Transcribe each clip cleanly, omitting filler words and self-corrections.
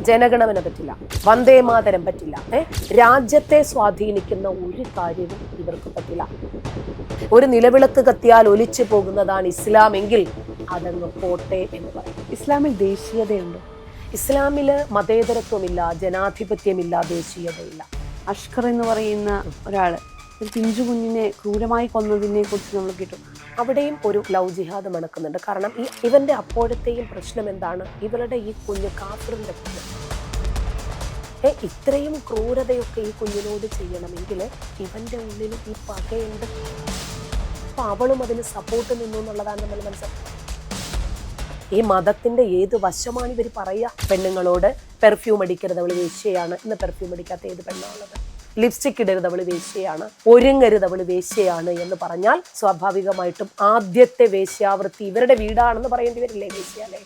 ജനഗണമന പറ്റില്ല, വന്ദേമാതരം പറ്റില്ല, രാജ്യത്തെ സ്വാധീനിക്കുന്ന ഒരു കാര്യവും ഇവർക്ക് പറ്റില്ല. ഒരു നിലവിളക്ക് കത്തിയാൽ ഒലിച്ചു പോകുന്നതാണ് ഇസ്ലാം എങ്കിൽ അതങ്ങ് പോട്ടെ എന്ന് പറയും. ഇസ്ലാമിൽ ദേശീയതയുണ്ട്. ഇസ്ലാമില് മതേതരത്വമില്ല, ജനാധിപത്യമില്ല, ദേശീയതയില്ല. അഷ്കർ എന്ന് പറയുന്ന ഒരാള് ഒരു പിഞ്ചു കുഞ്ഞിനെ ക്രൂരമായി കൊന്നതിനെ കുറിച്ച് നമ്മൾ കേട്ടു. അവിടെയും ഒരു ലവ് ജിഹാദ് നടക്കുന്നുണ്ട്. കാരണം ഇവന്റെ അപ്പോഴത്തെയും പ്രശ്നം എന്താണ്? ഇവരുടെ ഈ കുഞ്ഞ് കാഫിറിന്റെ കുഞ്ഞ്. ഇത്രയും ക്രൂരതയൊക്കെ ഈ കുഞ്ഞിനോട് ചെയ്യണമെങ്കിൽ ഇവന്റെ ഉള്ളിൽ ഈ പകയുണ്ട്. അപ്പൊ അവളും അതിന് സപ്പോർട്ട് നിന്നു എന്നുള്ളതാണ് നമ്മൾ മനസ്സിലാക്കുന്നത്. ഈ മതത്തിന്റെ ഏത് വശമാണ് ഇവർ പറയുക? പെണ്ണുങ്ങളോട് പെർഫ്യൂം അടിക്കരുത്, അവള് വേശ്യയാണ്. ഇന്ന് പെർഫ്യൂം അടിക്കാത്ത ഏത് പെണ്ണാണുള്ളത്? ലിപ്സ്റ്റിക് ഇടരുത്, അവള് വേശ്യയാണ്. ഒരുങ്ങരുത്, അവള് വേശ്യയാണ് എന്ന് പറഞ്ഞാൽ സ്വാഭാവികമായിട്ടും ആദ്യത്തെ വേശ്യാവൃത്തി ഇവരുടെ വീടാണെന്ന് പറയേണ്ടി വരില്ലേ? വേശ്യാലേ.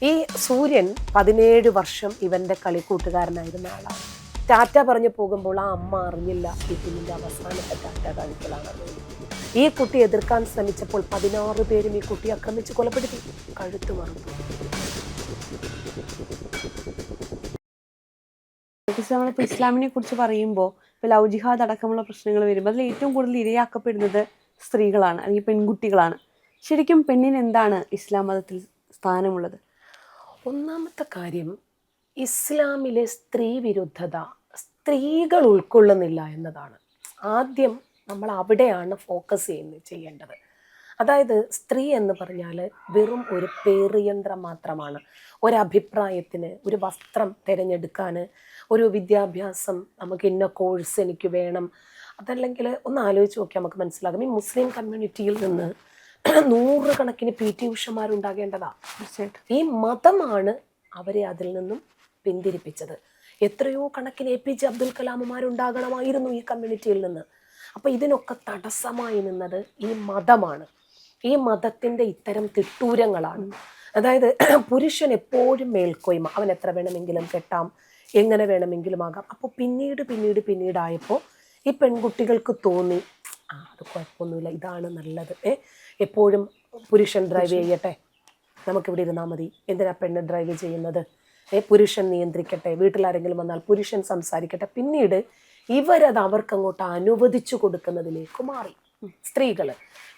ഈ സൂര്യൻ 17 വർഷം ഇവന്റെ കളിക്കൂട്ടുകാരനായിരുന്ന ആളാണ്. ടാറ്റ പറഞ്ഞു പോകുമ്പോൾ ആ അമ്മ അറിഞ്ഞില്ല ഈ കുഞ്ഞിന്റെ അവസാനത്തെ ടാറ്റ കാണിക്കലാണ്. ഈ കുട്ടി എതിർക്കാൻ ശ്രമിച്ചപ്പോൾ 16 പേരും ഈ കുട്ടി ആക്രമിച്ച് കൊലപ്പെടുത്തി, കഴുത്ത് മറന്നു. നമ്മളിപ്പോൾ ഇസ്ലാമിനെ കുറിച്ച് പറയുമ്പോൾ ഇപ്പോൾ ലവ് ജിഹാദ് അടക്കമുള്ള പ്രശ്നങ്ങൾ വരുമ്പോൾ അതിൽ ഏറ്റവും കൂടുതൽ ഇരയാക്കപ്പെടുന്നത് സ്ത്രീകളാണ്, അല്ലെങ്കിൽ പെൺകുട്ടികളാണ്. ശരിക്കും പെണ്ണിന് എന്താണ് ഇസ്ലാം മതത്തിൽ സ്ഥാനമുള്ളത്? ഒന്നാമത്തെ കാര്യം, ഇസ്ലാമിലെ സ്ത്രീ വിരുദ്ധത സ്ത്രീകൾ ഉൾക്കൊള്ളുന്നില്ല എന്നതാണ്. ആദ്യം നമ്മൾ അവിടെയാണ് ഫോക്കസ് ചെയ്യേണ്ടത്. അതായത് സ്ത്രീ എന്ന് പറഞ്ഞാൽ വെറും ഒരു പേറിയന്ത്രം മാത്രമാണ്. ഒരഭിപ്രായത്തിന്, ഒരു വസ്ത്രം തിരഞ്ഞെടുക്കാൻ, ഒരു വിദ്യാഭ്യാസം, നമുക്ക് ഇന്ന കോഴ്സ് എനിക്ക് വേണം, അതല്ലെങ്കിൽ ഒന്ന് ആലോചിച്ച് നോക്കിയാൽ നമുക്ക് മനസ്സിലാകും. ഈ മുസ്ലിം കമ്മ്യൂണിറ്റിയിൽ നിന്ന് 100 കണക്കിന് PT ഉഷമാരുണ്ടാകേണ്ടതാണ്. ഈ മതമാണ് അവരെ അതിൽ നിന്നും പിന്തിരിപ്പിച്ചത്. എത്രയോ കണക്കിന് APJ അബ്ദുൽ കലാമുമാരുണ്ടാകണമായിരുന്നു ഈ കമ്മ്യൂണിറ്റിയിൽ നിന്ന്. അപ്പോൾ ഇതിനൊക്കെ തടസ്സമായി നിന്നത് ഈ മതമാണ്. ഈ മതത്തിൻ്റെ ഇത്തരം തിട്ടൂരങ്ങളാണ്. അതായത് പുരുഷൻ എപ്പോഴും മേൽക്കോയ്മ, അവൻ എത്ര വേണമെങ്കിലും കെട്ടാം, എങ്ങനെ വേണമെങ്കിലും ആകാം. അപ്പോൾ പിന്നീടായപ്പോൾ ഈ പെൺകുട്ടികൾക്ക് തോന്നി അത് കുഴപ്പമൊന്നുമില്ല, ഇതാണ് നല്ലത്. എപ്പോഴും പുരുഷൻ ഡ്രൈവ് ചെയ്യട്ടെ, നമുക്കിവിടെ ഇരുന്നാൽ മതി, എന്തിനാ പെണ്ണ് ഡ്രൈവ് ചെയ്യുന്നത്? പുരുഷൻ നിയന്ത്രിക്കട്ടെ, വീട്ടിലാരെങ്കിലും വന്നാൽ പുരുഷൻ സംസാരിക്കട്ടെ. പിന്നീട് ഇവരത് അവർക്കങ്ങോട്ട് അനുവദിച്ചു കൊടുക്കുന്നതിലേക്ക് മാറി സ്ത്രീകൾ.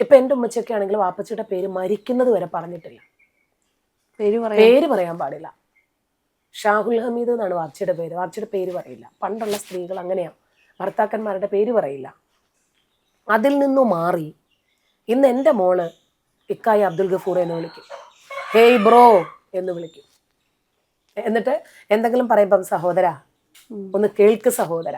ഇപ്പം എൻ്റെ ഉമ്മച്ചൊക്കെ ആണെങ്കിൽ വാപ്പച്ചിയുടെ പേര് മരിക്കുന്നത് വരെ പറഞ്ഞിട്ടില്ല, പേര് പറയാൻ പാടില്ല. ഷാഹുൽ ഹമീദ് എന്നാണ് വാപ്പച്ചിയുടെ പേര്, വാപ്പച്ചിയുടെ പേര് പറയില്ല. പണ്ടുള്ള സ്ത്രീകൾ അങ്ങനെയാണ്, ഭർത്താക്കന്മാരുടെ പേര് പറയില്ല. അതിൽ നിന്നു മാറി ഇന്ന് എൻ്റെ മോള് ഇക്കായ അബ്ദുൽ ഗഫൂർ എന്ന് വിളിക്കും, ഹേയ് ബ്രോ എന്ന് വിളിക്കും. എന്നിട്ട് എന്തെങ്കിലും പറയുമ്പം സഹോദര ഒന്ന് കേൾക്ക് സഹോദര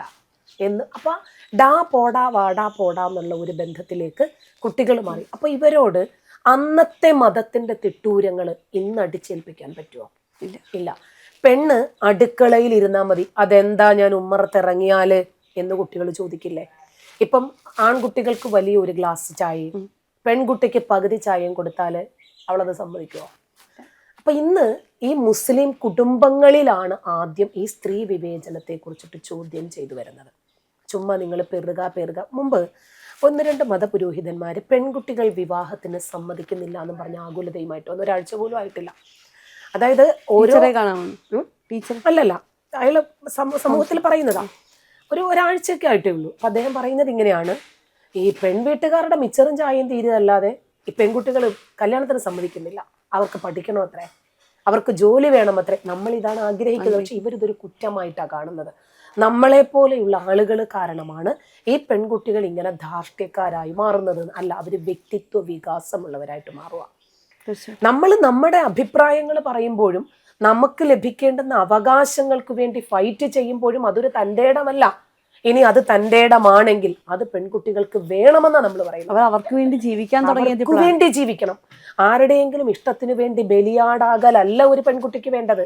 എന്ന്. അപ്പം ഡാ പോടാ വാടാ പോടാ എന്നുള്ള ഒരു ബന്ധത്തിലേക്ക് കുട്ടികൾ മാറി. അപ്പോൾ ഇവരോട് അന്നത്തെ മതത്തിൻ്റെ തിട്ടൂരങ്ങൾ ഇന്ന് അടിച്ചേൽപ്പിക്കാൻ പറ്റുമോ? ഇല്ല. പെണ്ണ് അടുക്കളയിൽ ഇരുന്നാൽ മതി, അതെന്താ ഞാൻ ഉമ്മറത്തിറങ്ങിയാൽ എന്ന് കുട്ടികൾ ചോദിക്കില്ലേ? ഇപ്പം ആൺകുട്ടികൾക്ക് വലിയ ഒരു ഗ്ലാസ് ചായയും പെൺകുട്ടിക്ക് പകുതി ചായയും കൊടുത്താൽ അവളത് സമ്മതിക്കുമോ? അപ്പം ഇന്ന് ഈ മുസ്ലിം കുടുംബങ്ങളിലാണ് ആദ്യം ഈ സ്ത്രീ വിവേചനത്തെ കുറിച്ചിട്ട് ചോദ്യം ചെയ്തു വരുന്നത്. ചുമ്മാ നിങ്ങൾ പെറുക. മുമ്പ് 1-2 മതപുരോഹിതന്മാർ പെൺകുട്ടികൾ വിവാഹത്തിന് സമ്മതിക്കുന്നില്ല എന്ന് പറഞ്ഞ ആകുലതയുമായിട്ട് വന്ന് ഒരാഴ്ച പോലും ആയിട്ടില്ല. അതായത് ഓരോ അല്ലല്ല അയാൾ സമൂഹത്തിൽ പറയുന്നതാ, ഒരാഴ്ചയൊക്കെ ആയിട്ടേ ഉള്ളൂ. അപ്പം അദ്ദേഹം പറയുന്നത് ഇങ്ങനെയാണ്, ഈ പെൺവീട്ടുകാരുടെ മിച്ചറും ചായയും തീരുന്നതല്ലാതെ ഈ പെൺകുട്ടികൾ കല്യാണത്തിന് സമ്മതിക്കുന്നില്ല, അവർക്ക് പഠിക്കണോ അത്രേ, അവർക്ക് ജോലി വേണം അത്രേ. നമ്മളിതാണ് ആഗ്രഹിക്കുന്നത്. പക്ഷെ ഇവരിതൊരു കുറ്റമായിട്ടാണ് കാണുന്നത്. നമ്മളെപ്പോലെയുള്ള ആളുകൾ കാരണമാണ് ഈ പെൺകുട്ടികൾ ഇങ്ങനെ ധാർഷ്ട്യക്കാരായി മാറുന്നത്. അല്ല, അവർ വ്യക്തിത്വ വികാസമുള്ളവരായിട്ട് മാറുക. നമ്മൾ നമ്മുടെ അഭിപ്രായങ്ങൾ പറയുമ്പോഴും നമുക്ക് ലഭിക്കേണ്ടുന്ന അവകാശങ്ങൾക്ക് വേണ്ടി ഫൈറ്റ് ചെയ്യുമ്പോഴും അതൊരു തൻ്റെ ഇടമല്ല. ഇനി അത് തൻ്റെ ഇടമാണെങ്കിൽ അത് പെൺകുട്ടികൾക്ക് വേണമെന്നാണ് നമ്മൾ പറയുന്നത്. അവർക്ക് വേണ്ടി ജീവിക്കാൻ തുടങ്ങിയതിന് വേണ്ടി ജീവിക്കണം. ആരുടെയെങ്കിലും ഇഷ്ടത്തിന് വേണ്ടി ബലിയാടാകലല്ല ഒരു പെൺകുട്ടിക്ക് വേണ്ടത്.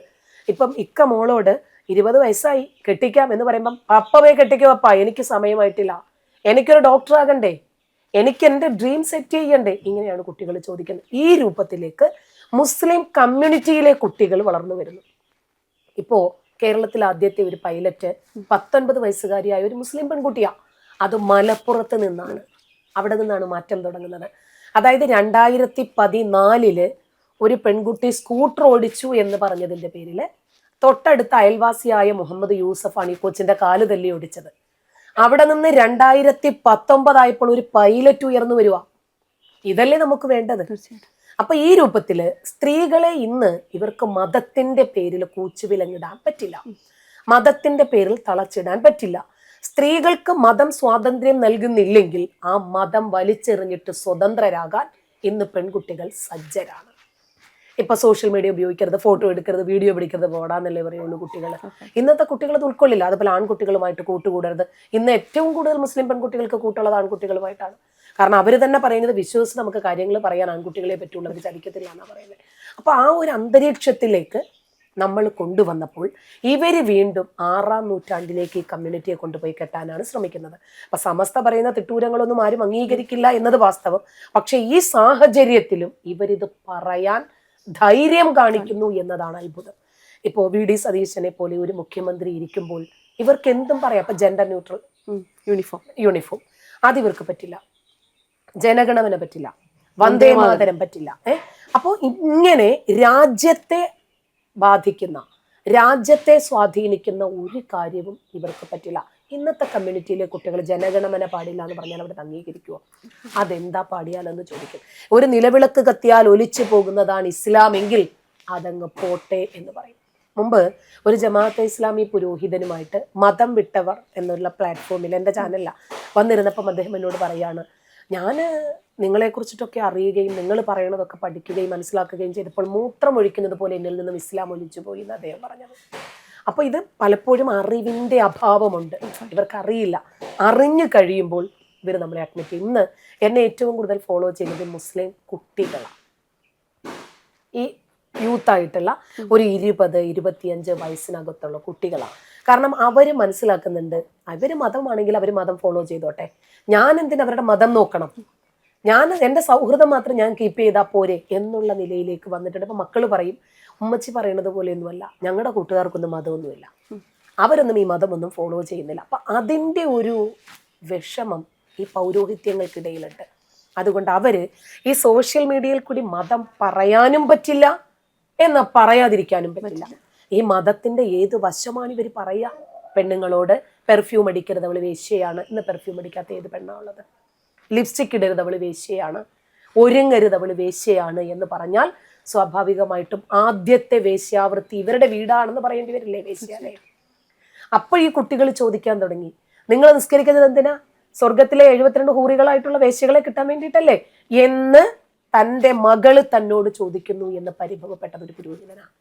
ഇപ്പം ഇക്ക മോളോട് 20 വയസ്സായി കെട്ടിക്കാം എന്ന് പറയുമ്പം അപ്പവേ കെട്ടിക്കോ അപ്പ, എനിക്ക് സമയമായിട്ടില്ല, എനിക്കൊരു ഡോക്ടർ ആകണ്ടേ, എനിക്ക് എൻ്റെ ഡ്രീം സെറ്റ് ചെയ്യണ്ടേ, ഇങ്ങനെയാണ് കുട്ടികൾ ചോദിക്കുന്നത്. ഈ രൂപത്തിലേക്ക് മുസ്ലിം കമ്മ്യൂണിറ്റിയിലെ കുട്ടികൾ വളർന്നു വരുന്നു. ഇപ്പോൾ കേരളത്തിൽ ആദ്യത്തെ ഒരു പൈലറ്റ് 19 വയസ്സുകാരിയായ ഒരു മുസ്ലിം പെൺകുട്ടിയാണ്. അത് മലപ്പുറത്ത് നിന്നാണ്. അവിടെ നിന്നാണ് മാറ്റം തുടങ്ങുന്നത്. അതായത് 2014 ഒരു പെൺകുട്ടി സ്കൂട്ടർ ഓടിച്ചു എന്ന് പറഞ്ഞതിൻ്റെ പേരിൽ തൊട്ടടുത്ത അയൽവാസിയായ മുഹമ്മദ് യൂസഫാണ് ഈ കൊച്ചിന്റെ കാല് തല്ലി ഒടിച്ചത്. അവിടെ നിന്ന് 2019 ഒരു പൈലറ്റ് ഉയർന്നു വരുക. ഇതല്ലേ നമുക്ക് വേണ്ടത്? അപ്പൊ ഈ രൂപത്തില് സ്ത്രീകളെ ഇന്ന് ഇവർക്ക് മതത്തിന്റെ പേരിൽ കൂച്ചുവിലങ്ങിടാൻ പറ്റില്ല, മതത്തിന്റെ പേരിൽ തളച്ചിടാൻ പറ്റില്ല. സ്ത്രീകൾക്ക് മതം സ്വാതന്ത്ര്യം നൽകുന്നില്ലെങ്കിൽ ആ മതം വലിച്ചെറിഞ്ഞിട്ട് സ്വതന്ത്രരാകാൻ ഇന്ന് പെൺകുട്ടികൾ സജ്ജരാണ്. ഇപ്പൊ സോഷ്യൽ മീഡിയ ഉപയോഗിക്കരുത്, ഫോട്ടോ എടുക്കരുത്, വീഡിയോ പിടിക്കരുത്, പോടാന്നല്ലേ പറയുള്ളൂ കുട്ടികൾ. ഇന്നത്തെ കുട്ടികൾ അത് ഉൾക്കൊള്ളില്ല. അതുപോലെ ആൺകുട്ടികളുമായിട്ട് കൂട്ടുകൂടരുത്. ഇന്ന് ഏറ്റവും കൂടുതൽ മുസ്ലിം പെൺകുട്ടികൾക്ക് കൂട്ടുള്ളത് ആൺകുട്ടികളുമായിട്ടാണ്. കാരണം അവർ തന്നെ പറയുന്നത് വിശ്വസിച്ച് നമുക്ക് കാര്യങ്ങൾ പറയാൻ ആൺകുട്ടികളെ പറ്റുള്ളൂ, അവർ ചതിക്കത്തില്ല എന്നാണ് പറയുന്നത്. അപ്പൊ ആ ഒരു അന്തരീക്ഷത്തിലേക്ക് നമ്മൾ കൊണ്ടുവന്നപ്പോൾ ഇവർ വീണ്ടും 6-ാം നൂറ്റാണ്ടിലേക്ക് ഈ കമ്മ്യൂണിറ്റിയെ കൊണ്ടുപോയി കെട്ടാനാണ് ശ്രമിക്കുന്നത്. അപ്പൊ സമസ്ത പറയുന്ന തിട്ടൂരങ്ങളൊന്നും ആരും അംഗീകരിക്കില്ല എന്നത് വാസ്തവം. പക്ഷെ ഈ സാഹചര്യത്തിലും ഇവരിത് പറയാൻ ധൈര്യം കാണിക്കുന്നു എന്നതാണ് അത്ഭുതം. ഇപ്പോൾ VD സതീശനെ പോലെ ഒരു മുഖ്യമന്ത്രി ഇരിക്കുമ്പോൾ ഇവർക്ക് എന്തും പറയാം. അപ്പൊ ജെൻഡർ ന്യൂട്രൽ യൂണിഫോം അത് ഇവർക്ക് പറ്റില്ല, ജനഗണമന പറ്റില്ല, വന്ദേ മാതരം പറ്റില്ല. അപ്പോൾ ഇങ്ങനെ രാജ്യത്തെ ബാധിക്കുന്ന, രാജ്യത്തെ സ്വാധീനിക്കുന്ന ഒരു കാര്യവും ഇവർക്ക് പറ്റില്ല. ഇന്നത്തെ കമ്മ്യൂണിറ്റിയിലെ കുട്ടികൾ ജനഗണമന പാടില്ല എന്ന് പറഞ്ഞാൽ അവിടെ അംഗീകരിക്കുമോ? അതെന്താ പാടിയാലെന്ന് ചോദിക്കും. ഒരു നിലവിളക്ക് കത്തിയാൽ ഒലിച്ചു പോകുന്നതാണ് ഇസ്ലാമെങ്കിൽ അതങ്ങ് പോട്ടെ എന്ന് പറയും. മുമ്പ് ഒരു ജമാഅത്തെ ഇസ്ലാമി പുരോഹിതനുമായിട്ട് മതം വിട്ടവർ എന്നുള്ള പ്ലാറ്റ്ഫോമിൽ എൻ്റെ ചാനലിലാണ് വന്നിരുന്നപ്പം അദ്ദേഹം എന്നോട് പറയാണ്, ഞാൻ നിങ്ങളെക്കുറിച്ചിട്ടൊക്കെ അറിയുകയും നിങ്ങൾ പറയണതൊക്കെ പഠിക്കുകയും മനസ്സിലാക്കുകയും ചെയ്തപ്പോൾ മൂത്രം ഒഴിക്കുന്നത് പോലെ എന്നിൽ നിന്നും ഇസ്ലാം ഒലിച്ചു പോയി എന്ന് അദ്ദേഹം പറഞ്ഞത്. അപ്പോൾ ഇത് പലപ്പോഴും അറിവിൻ്റെ അഭാവമുണ്ട്, ഇവർക്ക് അറിയില്ല. അറിഞ്ഞു കഴിയുമ്പോൾ ഇവർ നമ്മളെ അഡ്മിറ്റ് ചെയ്യും. ഇന്ന് എന്നെ ഏറ്റവും കൂടുതൽ ഫോളോ ചെയ്യുന്നത് മുസ്ലിം കുട്ടികളാണ്. ഈ യൂത്തായിട്ടുള്ള ഒരു 20-25 വയസ്സിനകത്തുള്ള കുട്ടികളാണ്. കാരണം അവർ മനസ്സിലാക്കുന്നുണ്ട്, അവർ മതമാണെങ്കിൽ അവർ മതം ഫോളോ ചെയ്തോട്ടെ, ഞാൻ എന്തിന് അവരുടെ മതം നോക്കണം, ഞാൻ എൻ്റെ സൗഹൃദം മാത്രം ഞാൻ കീപ്പ് ചെയ്താൽ പോരെ എന്നുള്ള നിലയിലേക്ക് വന്നിട്ടുണ്ട്. അപ്പം മക്കൾ പറയും, ഉമ്മച്ചി പറയണത് പോലെയൊന്നുമല്ല, ഞങ്ങളുടെ കൂട്ടുകാർക്കൊന്നും മതമൊന്നുമില്ല, അവരൊന്നും ഈ മതമൊന്നും ഫോളോ ചെയ്യുന്നില്ല. അപ്പം അതിൻ്റെ ഒരു വിഷമം ഈ പൗരോഹിത്യങ്ങൾക്കിടയിലുണ്ട്. അതുകൊണ്ട് അവർ ഈ സോഷ്യൽ മീഡിയയിൽ കൂടി മതം പറയാനും പറ്റില്ല, എന്നാൽ പറയാതിരിക്കാനും പറ്റില്ല. ഈ മതത്തിന്റെ ഏത് വശമാണ് ഇവർ പറയുക? പെണ്ണുങ്ങളോട് പെർഫ്യൂം അടിക്കരുത്, അവൾ വേശ്യയാണ്. ഇന്ന് പെർഫ്യൂം അടിക്കാത്ത ഏത് പെണ്ണാണുള്ളത്? ലിപ്സ്റ്റിക് ഇടരുത്, അവൾ വേശ്യയാണ്. ഒരുങ്ങരുത്, അവൾ വേശ്യയാണ് എന്ന് പറഞ്ഞാൽ സ്വാഭാവികമായിട്ടും ആദ്യത്തെ വേശ്യാവൃത്തി ഇവരുടെ വീടാണെന്ന് പറയേണ്ടി വരില്ലേ വേശ്യാലയം? അപ്പോൾ ഈ കുട്ടികൾ ചോദിക്കാൻ തുടങ്ങി, നിങ്ങൾ നിസ്കരിക്കുന്നത് എന്തിനാ? സ്വർഗത്തിലെ 72 ഹൂറികളായിട്ടുള്ള വേശ്യകളെ കിട്ടാൻ വേണ്ടിയിട്ടല്ലേ എന്ന് തൻ്റെ മകള് തന്നോട് ചോദിക്കുന്നു എന്ന് പരിഭവപ്പെട്ടത് ഒരു പുരോഹിതനാണ്.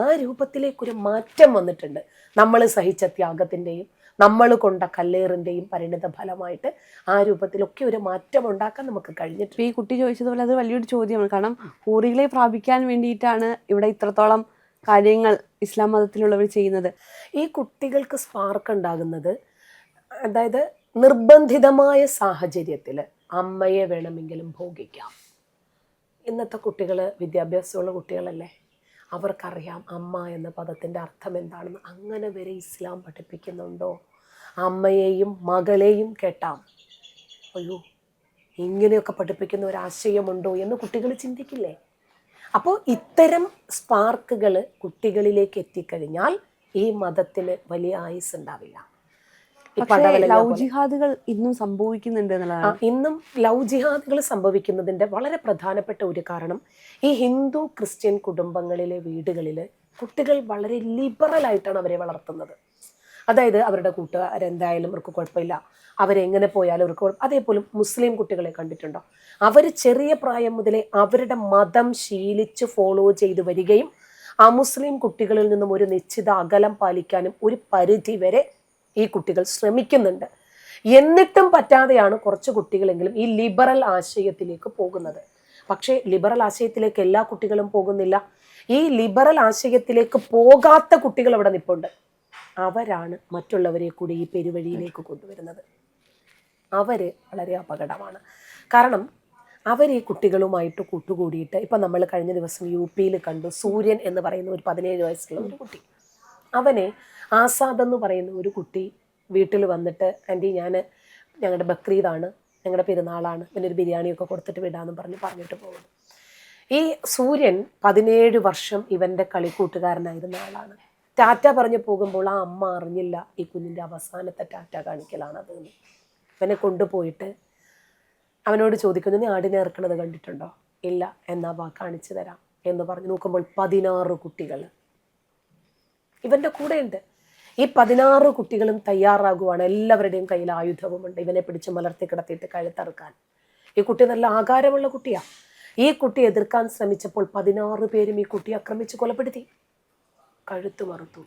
ആ രൂപത്തിലേക്കൊരു മാറ്റം വന്നിട്ടുണ്ട്. നമ്മൾ സഹിച്ച ത്യാഗത്തിൻ്റെയും നമ്മൾ കൊണ്ട കല്ലേറിൻ്റെയും പരിണിത ഫലമായിട്ട് ആ രൂപത്തിലൊക്കെ ഒരു മാറ്റം ഉണ്ടാക്കാൻ നമുക്ക് കഴിഞ്ഞിട്ടുണ്ട്. ഈ കുട്ടി ചോദിച്ചതുപോലെ അത് വലിയൊരു ചോദ്യമാണ്. കാരണം ഹൂറികളെ പ്രാപിക്കാൻ വേണ്ടിയിട്ടാണ് ഇവിടെ ഇത്രത്തോളം കാര്യങ്ങൾ ഇസ്ലാം മതത്തിലുള്ളവർ ചെയ്യുന്നത്. ഈ കുട്ടികൾക്ക് സ്പാർക്ക് ഉണ്ടാകുന്നത്, അതായത് നിർബന്ധിതമായ സാഹചര്യത്തിൽ അമ്മയെ വേണമെങ്കിലും ഭോഗിക്കാം. ഇന്നത്തെ കുട്ടികൾ വിദ്യാഭ്യാസമുള്ള കുട്ടികളല്ലേ, അവർക്കറിയാം അമ്മ എന്ന പദത്തിൻ്റെ അർത്ഥം എന്താണെന്ന്. അങ്ങനെ വരെ ഇസ്ലാം പഠിപ്പിക്കുന്നുണ്ടോ? അമ്മയെയും മകളെയും കേട്ടാം, അയ്യോ ഇങ്ങനെയൊക്കെ പഠിപ്പിക്കുന്ന ഒരാശയമുണ്ടോ എന്ന് കുട്ടികൾ ചിന്തിക്കില്ലേ? അപ്പോൾ ഇത്തരം സ്പാർക്കുകൾ കുട്ടികളിലേക്ക് എത്തിക്കഴിഞ്ഞാൽ ഈ മതത്തിന് വലിയ ആയുസ് ഉണ്ടാവില്ല. ലവ് ജിഹാദുകൾ ഇന്നും സംഭവിക്കുന്നുണ്ട് എന്നുള്ളതാണ്. ഇന്നും ലവ് ജിഹാദുകൾ സംഭവിക്കുന്നതിൻ്റെ വളരെ പ്രധാനപ്പെട്ട ഒരു കാരണം, ഈ ഹിന്ദു ക്രിസ്ത്യൻ കുടുംബങ്ങളിലെ വീടുകളിൽ കുട്ടികൾ വളരെ ലിബറലായിട്ടാണ് അവരെ വളർത്തുന്നത്. അതായത് അവരുടെ കൂട്ടുകാരെന്തായാലും അവർക്ക് കുഴപ്പമില്ല, അവരെങ്ങനെ പോയാലും അവർക്ക് കുഴപ്പം. അതേപോലെ മുസ്ലിം കുട്ടികളെ കണ്ടിട്ടുണ്ടോ? അവർ ചെറിയ പ്രായം മുതലേ അവരുടെ മതം ശീലിച്ച് ഫോളോ ചെയ്ത് വരികയും ആ മുസ്ലിം കുട്ടികളിൽ നിന്നും ഒരു നിശ്ചിത അകലം പാലിക്കാനും ഒരു പരിധി വരെ ഈ കുട്ടികൾ ശ്രമിക്കുന്നുണ്ട്. എന്നിട്ടും പറ്റാതെയാണ് കുറച്ച് കുട്ടികളെങ്കിലും ഈ ലിബറൽ ആശയത്തിലേക്ക് പോകുന്നത്. പക്ഷേ ലിബറൽ ആശയത്തിലേക്ക് എല്ലാ കുട്ടികളും പോകുന്നില്ല. ഈ ലിബറൽ ആശയത്തിലേക്ക് പോകാത്ത കുട്ടികൾ അവിടെ നിൽപ്പുണ്ട്. അവരാണ് മറ്റുള്ളവരെ കൂടി ഈ പെരുവഴിയിലേക്ക് കൊണ്ടുവരുന്നത്. അവർ വളരെ അപകടമാണ്. കാരണം അവർ ഈ കുട്ടികളുമായിട്ട് കൂട്ടുകൂടിയിട്ട്, ഇപ്പം നമ്മൾ കഴിഞ്ഞ ദിവസം UP-യിൽ കണ്ടു, സൂര്യൻ എന്ന് പറയുന്ന ഒരു 17 വയസ്സുള്ള ഒരു കുട്ടി, അവനെ ആസാദ് എന്ന് പറയുന്ന ഒരു കുട്ടി വീട്ടിൽ വന്നിട്ട്, ആൻറ്റി ഞങ്ങളുടെ ബക്രീദാണ്, ഞങ്ങളുടെ പെരുന്നാളാണ്, പിന്നെ ഒരു ബിരിയാണിയൊക്കെ കൊടുത്തിട്ട് വിടാമെന്ന് പറഞ്ഞിട്ട് പോകുന്നു. ഈ സൂര്യൻ 17 വർഷം ഇവൻ്റെ കളിക്കൂട്ടുകാരനായിരുന്ന ആളാണ്. ടാറ്റ പറഞ്ഞു പോകുമ്പോൾ ആ അമ്മ അറിഞ്ഞില്ല ഈ കുഞ്ഞിൻ്റെ അവസാനത്തെ ടാറ്റ കാണിക്കലാണത്. ഇവനെ കൊണ്ടുപോയിട്ട് അവനോട് ചോദിക്കുന്നു, നീ ആടിനെ ഇറക്കണത് കണ്ടിട്ടുണ്ടോ? ഇല്ല. എന്നാ വാ കാണിച്ചു തരാം എന്ന് പറഞ്ഞു നോക്കുമ്പോൾ 16 കുട്ടികൾ ഇവൻ്റെ കൂടെയുണ്ട്. ഈ 16 കുട്ടികളും തയ്യാറാകുവാണ്. എല്ലാവരുടെയും കയ്യിൽ ആയുധവുമുണ്ട്. ഇവനെ പിടിച്ച് മലർത്തി കിടത്തിയിട്ട് കഴുത്തറുക്കാൻ. ഈ കുട്ടി നല്ല ആകാരമുള്ള കുട്ടിയാണ്. ഈ കുട്ടി എതിർക്കാൻ ശ്രമിച്ചപ്പോൾ 16 പേരും ഈ കുട്ടിയെ ആക്രമിച്ച് കൊലപ്പെടുത്തി, കഴുത്ത് മറുത്തു.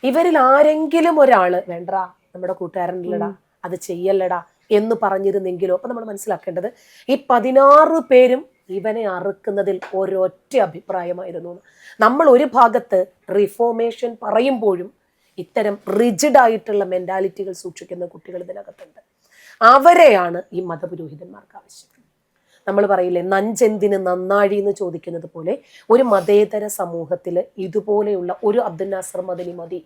ഇവരിൽ ആരെങ്കിലും ഒരാള് വേണ്ടടാ, നമ്മുടെ കൂട്ടുകാരനല്ലടാ, അത് ചെയ്യല്ലടാ എന്ന് പറഞ്ഞിരുന്നെങ്കിലോ. അപ്പൊ നമ്മൾ മനസ്സിലാക്കേണ്ടത് ഈ 16 പേരും ഇവനെ അറുക്കുന്നതിൽ ഒരൊറ്റ അഭിപ്രായമായിരുന്നു. നമ്മൾ ഒരു ഭാഗത്ത് റിഫോർമേഷൻ പറയുമ്പോഴും ഇത്തരം റിജിഡായിട്ടുള്ള മെന്റാലിറ്റികൾ സൂക്ഷിക്കുന്ന കുട്ടികൾ ഇതിനകത്തുണ്ട്. അവരെയാണ് ഈ മതപുരോഹിതന്മാർക്ക് ആവശ്യം. നമ്മൾ പറയില്ലേ, നഞ്ചെന്തിന് നന്നാഴി എന്ന് ചോദിക്കുന്നത് പോലെ ഒരു മതേതര സമൂഹത്തിൽ ഇതുപോലെയുള്ള ഒരു അബ്ദുൽ നാസർ മദനി മതി.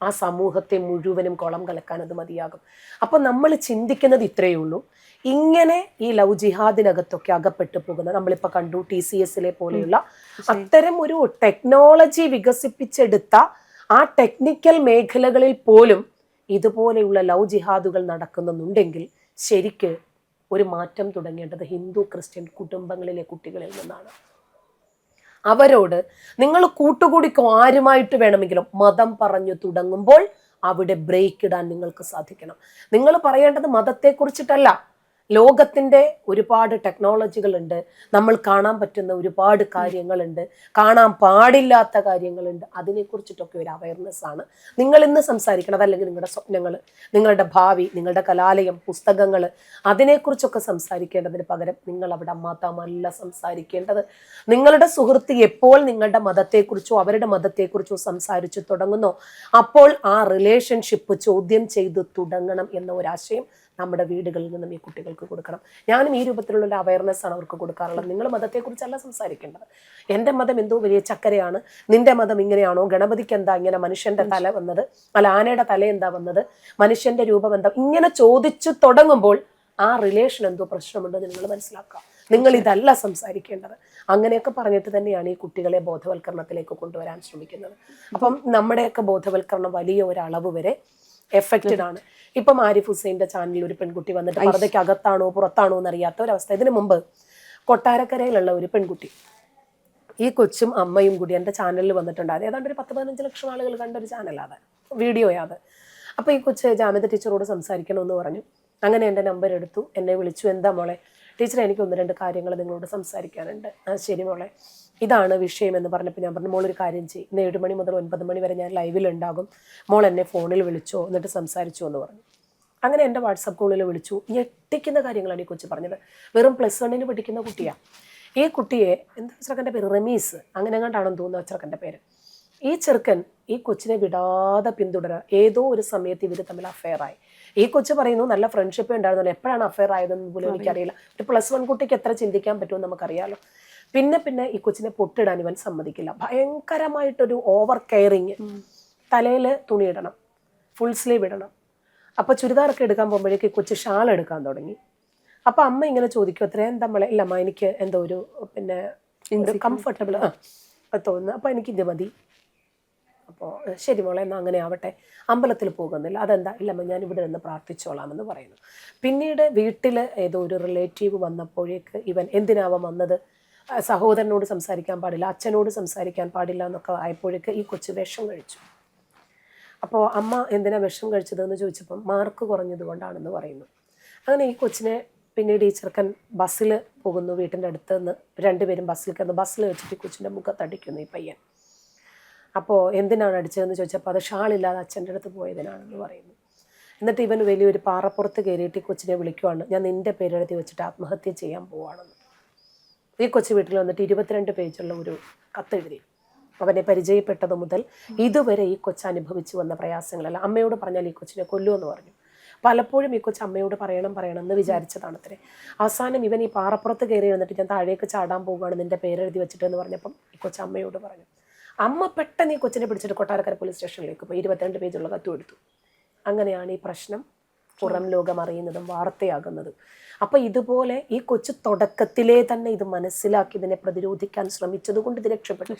ആ സമൂഹത്തെ മുഴുവനും കുളം കലക്കാൻ അത് മതിയാകും. അപ്പം നമ്മൾ ചിന്തിക്കുന്നത് ഇത്രയേ ഉള്ളൂ. ഇങ്ങനെ ഈ ലവ് ജിഹാദിനകത്തൊക്കെ അകപ്പെട്ടു പോകുന്ന, നമ്മളിപ്പോൾ കണ്ടു TCS പോലെയുള്ള അത്തരം ഒരു ടെക്നോളജി വികസിപ്പിച്ചെടുത്ത ആ ടെക്നിക്കൽ മേഖലകളിൽ പോലും ഇതുപോലെയുള്ള ലവ് ജിഹാദുകൾ നടക്കുന്നുണ്ടെങ്കിൽ ശരിക്ക് ഒരു മാറ്റം തുടങ്ങേണ്ടത് ഹിന്ദു ക്രിസ്ത്യൻ കുടുംബങ്ങളിലെ കുട്ടികളിൽ നിന്നാണ്. അവരോട് നിങ്ങൾ കൂട്ടുകൂടിക്കോ, ആരുമായിട്ട് വേണമെങ്കിലും, മതം പറഞ്ഞു തുടങ്ങുമ്പോൾ അവിടെ ബ്രേക്ക് ഇടാൻ നിങ്ങൾക്ക് സാധിക്കണം. നിങ്ങൾ പറയേണ്ടത് മതത്തെക്കുറിച്ചിട്ടല്ല. ലോകത്തിൻ്റെ ഒരുപാട് ടെക്നോളജികളുണ്ട്, നമ്മൾ കാണാൻ പറ്റുന്ന ഒരുപാട് കാര്യങ്ങളുണ്ട്, കാണാൻ പാടില്ലാത്ത കാര്യങ്ങളുണ്ട്. അതിനെക്കുറിച്ചിട്ടൊക്കെ ഒരു അവയർനെസ് ആണ് നിങ്ങൾ ഇന്ന് സംസാരിക്കണം. അല്ലെങ്കിൽ നിങ്ങളുടെ സ്വപ്നങ്ങൾ, നിങ്ങളുടെ ഭാവി, നിങ്ങളുടെ കലാലയം, പുസ്തകങ്ങൾ, അതിനെക്കുറിച്ചൊക്കെ സംസാരിക്കേണ്ടതിന് പകരം നിങ്ങൾ അവിടെ മതമല്ല സംസാരിക്കേണ്ടത്. നിങ്ങളുടെ സുഹൃത്ത് എപ്പോൾ നിങ്ങളുടെ മതത്തെക്കുറിച്ചോ അവരുടെ മതത്തെക്കുറിച്ചോ സംസാരിച്ചു തുടങ്ങുന്നോ അപ്പോൾ ആ റിലേഷൻഷിപ്പ് ചോദ്യം ചെയ്ത് തുടങ്ങണം എന്ന ഒരാശയം നമ്മുടെ വീടുകളിൽ നിന്നും ഈ കുട്ടികൾക്ക് കൊടുക്കണം. ഞാനും ഈ രൂപത്തിലുള്ള ഒരു അവയർനെസ് ആണ് അവർക്ക് കൊടുക്കാറുള്ളത്. നിങ്ങൾ മതത്തെക്കുറിച്ചല്ല സംസാരിക്കേണ്ടത്. എൻ്റെ മതം എന്തോ വലിയ ചക്കരയാണ്, നിന്റെ മതം ഇങ്ങനെയാണോ, ഗണപതിക്ക് എന്താ ഇങ്ങനെ മനുഷ്യന്റെ തല വന്നത്, അല്ല ആനയുടെ തല എന്താ വന്നത്, മനുഷ്യന്റെ രൂപം എന്താ, ഇങ്ങനെ ചോദിച്ചു തുടങ്ങുമ്പോൾ ആ റിലേഷൻ എന്തോ പ്രശ്നമുണ്ടെന്ന് നിങ്ങൾ മനസ്സിലാക്കുക. നിങ്ങൾ ഇതല്ല സംസാരിക്കേണ്ടത്. അങ്ങനെയൊക്കെ പറഞ്ഞിട്ട് തന്നെയാണ് ഈ കുട്ടികളെ ബോധവൽക്കരണത്തിലേക്ക് കൊണ്ടുവരാൻ ശ്രമിക്കുന്നത്. അപ്പം നമ്മുടെയൊക്കെ ബോധവൽക്കരണം വലിയ ഒരളവ് വരെ എഫക്റ്റഡ് ആണ്. ഇപ്പം ആരിഫ് ഹുസൈൻ്റെ ചാനലിൽ ഒരു പെൺകുട്ടി വന്നിട്ട് പർദ്ദയ്ക്ക് അകത്താണോ പുറത്താണോ എന്നറിയാത്ത ഒരവസ്ഥ. ഇതിനു മുമ്പ് കൊട്ടാരക്കരയിലുള്ള ഒരു പെൺകുട്ടി, ഈ കൊച്ചും അമ്മയും കൂടി എൻ്റെ ചാനലിൽ വന്നിട്ടുണ്ടായിരുന്നു. ഏതാണ്ട് ഒരു 10-15 ലക്ഷം ആളുകൾ കണ്ടൊരു ചാനലാണ്, വീഡിയോയാണ്. അപ്പോൾ ഈ കൊച്ച് ജാമിദ ടീച്ചറോട് സംസാരിക്കണമെന്ന് പറഞ്ഞു. അങ്ങനെ എൻ്റെ നമ്പർ എടുത്തു, എന്നെ വിളിച്ചു. എന്താ മോളെ? ടീച്ചറെ, എനിക്ക് 1-2 കാര്യങ്ങൾ നിങ്ങളോട് സംസാരിക്കാനുണ്ട്. ശരി മോളെ, ഇതാണ് വിഷയം എന്ന് പറഞ്ഞപ്പോൾ ഞാൻ പറഞ്ഞു, മോളൊരു കാര്യം ചെയ്യും, ഇന്ന് 7 മണി മുതൽ 9 മണി വരെ ഞാൻ ലൈവിലുണ്ടാകും, മോൾ എന്നെ ഫോണിൽ വിളിച്ചോ, എന്നിട്ട് സംസാരിച്ചോ എന്ന് പറഞ്ഞു. അങ്ങനെ എൻ്റെ വാട്സപ്പ് കോളിൽ വിളിച്ചു. ഞെട്ടിക്കുന്ന കാര്യങ്ങളാണ് ഈ കൊച്ചു പറഞ്ഞത്. വെറും +1 പഠിക്കുന്ന കുട്ടിയാണ്. ഈ കുട്ടിയെ, എന്താ ചെറുക്കൻ്റെ പേര്, റമീസ് അങ്ങനെ എങ്ങാണ്ടാണെന്ന് തോന്നുന്നു ചെറുക്കൻ്റെ പേര്. ഈ ചെറുക്കൻ ഈ കൊച്ചിനെ വിടാതെ പിന്തുടരുക. ഏതോ ഒരു സമയത്ത് ഇവർ തമ്മിൽ അഫെയറായി. ഈ കൊച്ചു പറയുന്നു നല്ല ഫ്രണ്ട്ഷിപ്പ് ഉണ്ടായിരുന്നല്ലോ, എപ്പോഴാണ് അഫെയർ ആയതെന്ന് പോലും എനിക്കറിയില്ല. ഒരു +1 കുട്ടിക്ക് എത്ര ചിന്തിക്കാൻ പറ്റുമെന്ന് നമുക്കറിയാമല്ലോ. പിന്നെ ഈ കൊച്ചിനെ പൊട്ടിടാൻ ഇവൻ സമ്മതിക്കില്ല. ഭയങ്കരമായിട്ടൊരു ഓവർ കെയറിങ്. തലയിൽ തുണിയിടണം, ഫുൾ സ്ലീവ് ഇടണം. അപ്പോൾ ചുരിദാറൊക്കെ എടുക്കാൻ പോകുമ്പോഴേക്ക് ഈ കൊച്ച് ഷാൾ എടുക്കാൻ തുടങ്ങി. അപ്പോൾ അമ്മ ഇങ്ങനെ ചോദിക്കും, അത്രയും എന്താ മോളെ? ഇല്ലമ്മ, എനിക്ക് എന്തോ ഒരു കംഫർട്ടബിൾ തോന്നുന്നു, അപ്പോൾ എനിക്കിത് മതി. അപ്പോൾ ശരി മോളെ, എന്നാൽ അങ്ങനെ ആവട്ടെ. അമ്പലത്തിൽ പോകുന്നില്ല, അതെന്താ? ഇല്ലമ്മ, ഞാൻ ഇവിടെ നിന്ന് പ്രാർത്ഥിച്ചോളാമെന്ന് പറയുന്നു. പിന്നീട് വീട്ടിൽ ഏതോ ഒരു റിലേറ്റീവ് വന്നപ്പോഴേക്ക് ഇവൻ എന്തിനാവാൻ വന്നത്, സഹോദരനോട് സംസാരിക്കാൻ പാടില്ല, അച്ഛനോട് സംസാരിക്കാൻ പാടില്ല എന്നൊക്കെ ആയപ്പോഴേക്ക് ഈ കൊച്ച് വിഷം കഴിച്ചു. അപ്പോൾ അമ്മ എന്തിനാ വിഷം കഴിച്ചതെന്ന് ചോദിച്ചപ്പം മാർക്ക് കുറഞ്ഞത് കൊണ്ടാണെന്ന് പറയുന്നു. അങ്ങനെ ഈ കൊച്ചിനെ പിന്നീട് ഈ ചെറുക്കൻ ബസ്സിൽ പോകുന്നു, വീട്ടിൻ്റെ അടുത്ത് നിന്ന് 2 പേരും ബസ്സിൽ കയറുന്നു. ബസ്സിൽ വെച്ചിട്ട് ഈ കൊച്ചിൻ്റെ മുഖത്തടിക്കുന്നു ഈ പയ്യൻ. അപ്പോൾ എന്തിനാണ് അടിച്ചതെന്ന് ചോദിച്ചപ്പോൾ അത് ഷാളില്ലാതെ അച്ഛൻ്റെ അടുത്ത് പോയതിനാണെന്ന് പറയുന്നു. എന്നിട്ട് ഇവൻ വലിയൊരു പാറപ്പുറത്ത് കയറിയിട്ട് ഈ കൊച്ചിനെ വിളിക്കുവാണ്, ഞാൻ നിൻ്റെ പേരെഴുതി വെച്ചിട്ട് ആത്മഹത്യ ചെയ്യാൻ പോവാണെന്ന്. ഈ കൊച്ചു വീട്ടിൽ വന്നിട്ട് 22 പേജുള്ള ഒരു കത്തെഴുതി. അവനെ പരിചയപ്പെട്ടത് മുതൽ ഇതുവരെ ഈ കൊച്ച് അനുഭവിച്ചു വന്ന പ്രയാസങ്ങളല്ല. അമ്മയോട് പറഞ്ഞാൽ ഈ കൊച്ചിനെ കൊല്ലുമെന്ന് പറഞ്ഞു. പലപ്പോഴും ഈ കൊച്ച് അമ്മയോട് പറയണം എന്ന് വിചാരിച്ചതാണ് അത്രേ. അവസാനം ഇവൻ ഈ പാറപ്പുറത്ത് കയറി വന്നിട്ട് ഞാൻ താഴേക്ക് ചാടാൻ പോവുകയാണ് നിൻ്റെ പേരെഴുതി വെച്ചിട്ട് എന്ന് പറഞ്ഞപ്പം ഈ കൊച്ച് അമ്മയോട് പറഞ്ഞു. അമ്മ പെട്ടെന്ന് ഈ കൊച്ചിനെ പിടിച്ചിട്ട് കൊട്ടാരക്കര പോലീസ് സ്റ്റേഷനിലേക്ക് പോയി 22 പേജുള്ള കത്തും എടുത്തു. അങ്ങനെയാണ് ഈ പ്രശ്നം പുറം ലോകം അറിയുന്നതും വാർത്തയാകുന്നതും. അപ്പം ഇതുപോലെ ഈ കൊച്ചു തുടക്കത്തിലേ തന്നെ ഇത് മനസ്സിലാക്കി ഇതിനെ പ്രതിരോധിക്കാൻ ശ്രമിച്ചത് കൊണ്ട് ഇത് രക്ഷപ്പെട്ടു.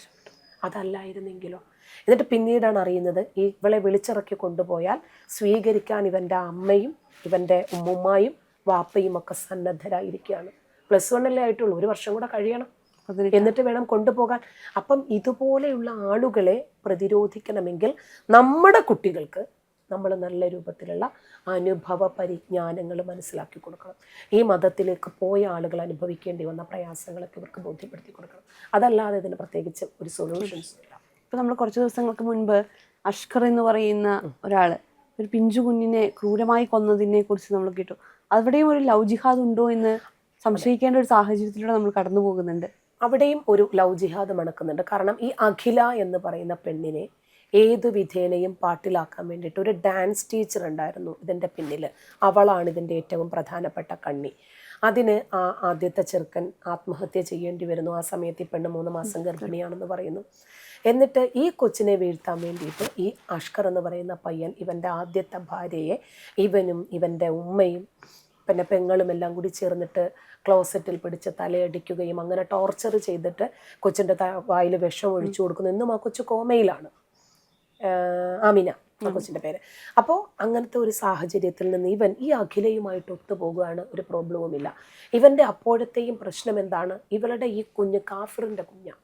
അതല്ലായിരുന്നെങ്കിലോ? എന്നിട്ട് പിന്നീടാണ് അറിയുന്നത് ഇവളെ വിളിച്ചിറക്കി കൊണ്ടുപോയാൽ സ്വീകരിക്കാൻ ഇവൻ്റെ അമ്മയും ഇവൻ്റെ ഉമ്മുമ്മായും വാപ്പയും ഒക്കെ സന്നദ്ധരായിരിക്കുകയാണ്. +1 ആയിട്ടുള്ളൂ, 1 വർഷം കൂടെ കഴിയണം, എന്നിട്ട് വേണം കൊണ്ടുപോകാൻ. അപ്പം ഇതുപോലെയുള്ള ആളുകളെ പ്രതിരോധിക്കണമെങ്കിൽ നമ്മുടെ കുട്ടികൾക്ക് നമ്മൾ നല്ല രൂപത്തിലുള്ള അനുഭവ പരിജ്ഞാനങ്ങൾ മനസ്സിലാക്കി കൊടുക്കണം. ഈ മതത്തിലേക്ക് പോയ ആളുകൾ അനുഭവിക്കേണ്ടി വന്ന പ്രയാസങ്ങളൊക്കെ ഇവർക്ക് ബോധ്യപ്പെടുത്തി കൊടുക്കണം. അതല്ലാതെ ഇതിന് പ്രത്യേകിച്ച് ഒരു സൊല്യൂഷൻസ് ഇല്ല. ഇപ്പം നമ്മൾ കുറച്ച് ദിവസങ്ങൾക്ക് മുൻപ് അഷ്കർ എന്ന് പറയുന്ന ഒരാൾ ഒരു പിഞ്ചു കുഞ്ഞിനെ ക്രൂരമായി കൊന്നതിനെ കുറിച്ച് നമ്മൾ കേട്ടു. അവിടെയും ഒരു ലവ് ജിഹാദ് ഉണ്ടോ എന്ന് സംശയിക്കേണ്ട ഒരു സാഹചര്യത്തിലൂടെ നമ്മൾ കടന്നു പോകുന്നുണ്ട്. അവിടെയും ഒരു ലവ് ജിഹാദ് മണക്കുന്നുണ്ട്. കാരണം ഈ അഖില എന്ന് പറയുന്ന പെണ്ണിനെ ഏതു വിധേനയും പാട്ടിലാക്കാൻ വേണ്ടിയിട്ട് ഒരു ഡാൻസ് ടീച്ചർ ഉണ്ടായിരുന്നു ഇതിൻ്റെ പിന്നിൽ. അവളാണ് ഇതിൻ്റെ ഏറ്റവും പ്രധാനപ്പെട്ട കണ്ണി. അതിന് ആദ്യത്തെ ചെറുക്കൻ ആത്മഹത്യ ചെയ്യേണ്ടി വരുന്നു. ആ സമയത്ത് ഈ പെണ്ണ് 3 മാസം ഗർഭിണിയാണെന്ന് പറയുന്നു. എന്നിട്ട് ഈ കൊച്ചിനെ വീഴ്ത്താൻ വേണ്ടിയിട്ട് ഈ അഷ്കർ എന്ന് പറയുന്ന പയ്യൻ ഇവൻ്റെ ആദ്യത്തെ ഭാര്യയെ ഇവനും ഇവൻ്റെ ഉമ്മയും പിന്നെ പെങ്ങളും എല്ലാം കൂടി ചേർന്നിട്ട് ക്ലോസറ്റിൽ പിടിച്ച് തലയടിക്കുകയും അങ്ങനെ ടോർച്ചർ ചെയ്തിട്ട് കൊച്ചിൻ്റെ വായിൽ വിഷം ഒഴിച്ചു കൊടുക്കുന്നു. ഇന്നും ആ കൊച്ചു കോമയിലാണ്, ആമിന ആ കൊച്ചിൻ്റെ പേര്. അപ്പോൾ അങ്ങനത്തെ ഒരു സാഹചര്യത്തിൽ നിന്ന് ഇവൻ ഈ അഖിലയുമായിട്ട് ഒത്തുപോകുകയാണ്. ഒരു പ്രോബ്ലവുമില്ല. ഇവൻ്റെ അപ്പോഴത്തെയും പ്രശ്നം എന്താണ്? ഇവളുടെ ഈ കുഞ്ഞ് കാഫിറിൻ്റെ കുഞ്ഞാണ്.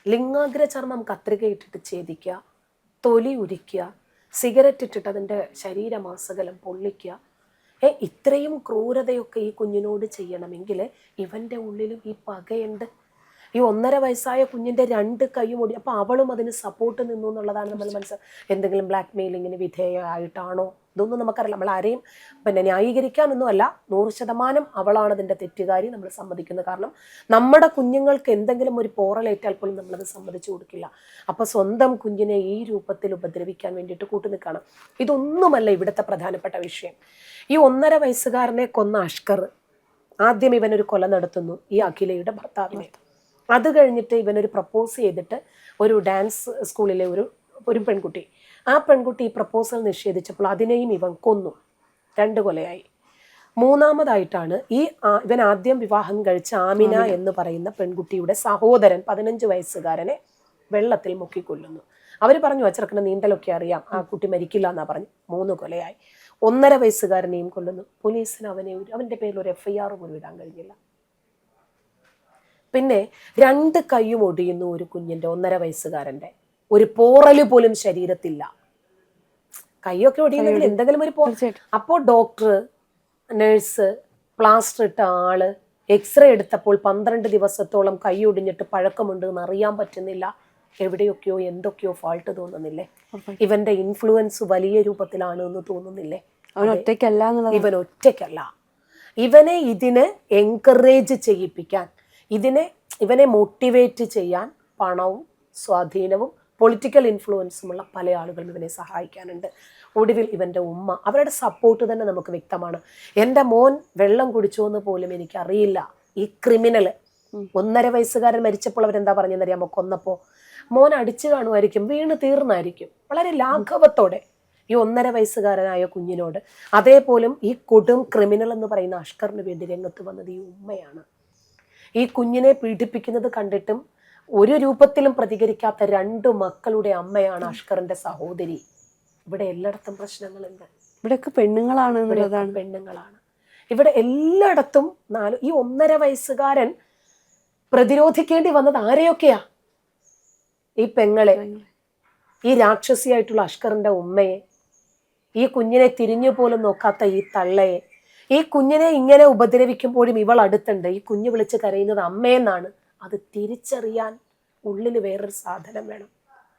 ലിംഗാഗ്ര ചർമ്മം കത്രികയിട്ടിട്ട് ഛേദിക്കുക, തൊലി ഉരിക്കുക, സിഗരറ്റ് ഇട്ടിട്ട് അതിൻ്റെ ശരീരമാസകലം പൊള്ളിക്കുക. ഇത്രയും ക്രൂരതയൊക്കെ ഈ കുഞ്ഞിനോട് ചെയ്യണമെങ്കിൽ ഇവൻ്റെ ഉള്ളിലും ഈ പകയുണ്ട്. ഈ 1.5 വയസ്സായ കുഞ്ഞിൻ്റെ 2 കൈയും ഓടി. അപ്പോൾ അവളും അതിന് സപ്പോർട്ട് നിന്നു എന്നുള്ളതാണ് നമ്മൾ എന്തെങ്കിലും ബ്ലാക്ക് മെയിലിങ്ങിന് വിധേയമായിട്ടാണോ? ഇതൊന്നും നമുക്കറിയില്ല. നമ്മൾ ആരെയും ന്യായീകരിക്കാനൊന്നുമല്ല. 100% അവളാണ് അതിൻ്റെ തെറ്റുകാരി, നമ്മൾ സമ്മതിക്കുന്നത്. കാരണം നമ്മുടെ കുഞ്ഞുങ്ങൾക്ക് എന്തെങ്കിലും ഒരു പോറലേറ്റാൽ പോലും നമ്മളത് സമ്മതിച്ചു കൊടുക്കില്ല. അപ്പോൾ സ്വന്തം കുഞ്ഞിനെ ഈ രൂപത്തിൽ ഉപദ്രവിക്കാൻ വേണ്ടിയിട്ട് കൂട്ടുനിൽക്കണം. ഇതൊന്നുമല്ല ഇവിടുത്തെ പ്രധാനപ്പെട്ട വിഷയം. ഈ 1.5 വയസ്സുകാരനെ കൊന്ന അഷ്കർ ആദ്യം ഇവനൊരു കൊല നടത്തുന്നു, ഈ അഖിലയുടെ ഭർത്താവിനെ. അത് കഴിഞ്ഞിട്ട് ഇവനൊരു പ്രപ്പോസ് ചെയ്തിട്ട് ഒരു ഡാൻസ് സ്കൂളിലെ ഒരു പെൺകുട്ടി, ആ പെൺകുട്ടി ഈ പ്രപ്പോസൽ നിഷേധിച്ചപ്പോൾ അതിനെയും ഇവൻ കൊന്നു. 2 കൊലയായി. 3-മതായിട്ടാണ് ഇവൻ ആദ്യം വിവാഹം കഴിച്ച ആമിന എന്ന് പറയുന്ന പെൺകുട്ടിയുടെ സഹോദരൻ 15 വയസ്സുകാരനെ വെള്ളത്തിൽ മുക്കിക്കൊല്ലുന്നു. അവർ പറഞ്ഞു ആ ചെറുക്കന് നീന്തലൊക്കെ അറിയാം, ആ കുട്ടി മരിക്കില്ല എന്നാ പറഞ്ഞു. 3 കൊലയായി. 1.5 വയസ്സുകാരനെയും കൊല്ലുന്നു. പോലീസിന് അവൻ്റെ പേരിൽ ഒരു FIR പോലും ഇടാൻ കഴിഞ്ഞില്ല. പിന്നെ 2 കൈയും ഒടിയുന്നു ഒരു കുഞ്ഞിൻ്റെ, 1.5 വയസ്സുകാരൻ്റെ. ഒരു പോറല് പോലും ശരീരത്തില്ല. കൈയൊക്കെ ഒടിയുന്നെങ്കിൽ എന്തെങ്കിലും ഒരു അപ്പോൾ ഡോക്ടർ, നഴ്സ്, പ്ലാസ്റ്റർ ഇട്ട ആള് എക്സ്റേ എടുത്തപ്പോൾ 12 ദിവസത്തോളം കൈ ഒടിഞ്ഞിട്ട് പഴക്കമുണ്ട് എന്ന് അറിയാൻ പറ്റുന്നില്ല. എവിടെയൊക്കെയോ എന്തൊക്കെയോ ഫാൾട്ട് തോന്നുന്നില്ലേ? ഇവന്റെ ഇൻഫ്ലുവൻസ് വലിയ രൂപത്തിലാണ് എന്ന് തോന്നുന്നില്ലേ? ഇവൻ ഒറ്റയ്ക്കല്ല. ഇവനെ ഇതിന് എൻകറേജ് ചെയ്യിപ്പിക്കാൻ, ഇവനെ മോട്ടിവേറ്റ് ചെയ്യാൻ പണവും സ്വാധീനവും പൊളിറ്റിക്കൽ ഇൻഫ്ലുവൻസുമുള്ള പല ആളുകളും ഇവനെ സഹായിക്കാനുണ്ട്. ഒടുവിൽ ഇവൻ്റെ ഉമ്മ, അവരുടെ സപ്പോർട്ട് തന്നെ നമുക്ക് വ്യക്തമാണ്. എൻ്റെ മോൻ വെള്ളം കുടിച്ചോ എന്ന് പോലും എനിക്കറിയില്ല. ഈ ക്രിമിനൽ 1.5 വയസ്സുകാരൻ മരിച്ചപ്പോൾ അവരെന്താ പറഞ്ഞെന്നറിയാമോ? കൊന്നപ്പോൾ മോൻ അടിച്ചു കാണുമായിരിക്കും, വീണ് തീർന്നായിരിക്കും. വളരെ ലാഘവത്തോടെ ഈ 1.5 വയസ്സുകാരനായ കുഞ്ഞിനോട്. അതേപോലും ഈ കൊടും ക്രിമിനൽ എന്ന് പറയുന്ന അഷ്കറിന് വേണ്ടി രംഗത്ത് വന്നത് ഈ ഉമ്മയാണ്. ഈ കുഞ്ഞിനെ പീഡിപ്പിക്കുന്നത് കണ്ടിട്ടും ഒരു രൂപത്തിലും പ്രതികരിക്കാത്ത 2 മക്കളുടെ അമ്മയാണ് അഷ്കറിന്റെ സഹോദരി. ഇവിടെ എല്ലായിടത്തും പ്രശ്നങ്ങളുണ്ട്. ഇവിടെയൊക്കെ പെണ്ണുങ്ങളാണ് എന്നുള്ളതാണ്. പെണ്ണുങ്ങളാണ് ഇവിടെ എല്ലായിടത്തും. ഈ 1.5 വയസ്സുകാരൻ പ്രതിരോധിക്കേണ്ടി വന്നത് ആരെയൊക്കെയാ? ഈ പെങ്ങളെ, ഈ രാക്ഷസിയായിട്ടുള്ള അഷ്കറിന്റെ ഉമ്മയെ, ഈ കുഞ്ഞിനെ തിരിഞ്ഞു പോലും നോക്കാത്ത ഈ തള്ളയെ. ഈ കുഞ്ഞിനെ ഇങ്ങനെ ഉപദ്രവിക്കുമ്പോഴും ഇവൾ അടുത്തുണ്ട്. ഈ കുഞ്ഞ് വിളിച്ച് കരയുന്നത് അമ്മയെന്നാണ്. അത് തിരിച്ചറിയാൻ ഉള്ളിൽ വേറൊരു സാധനം വേണം.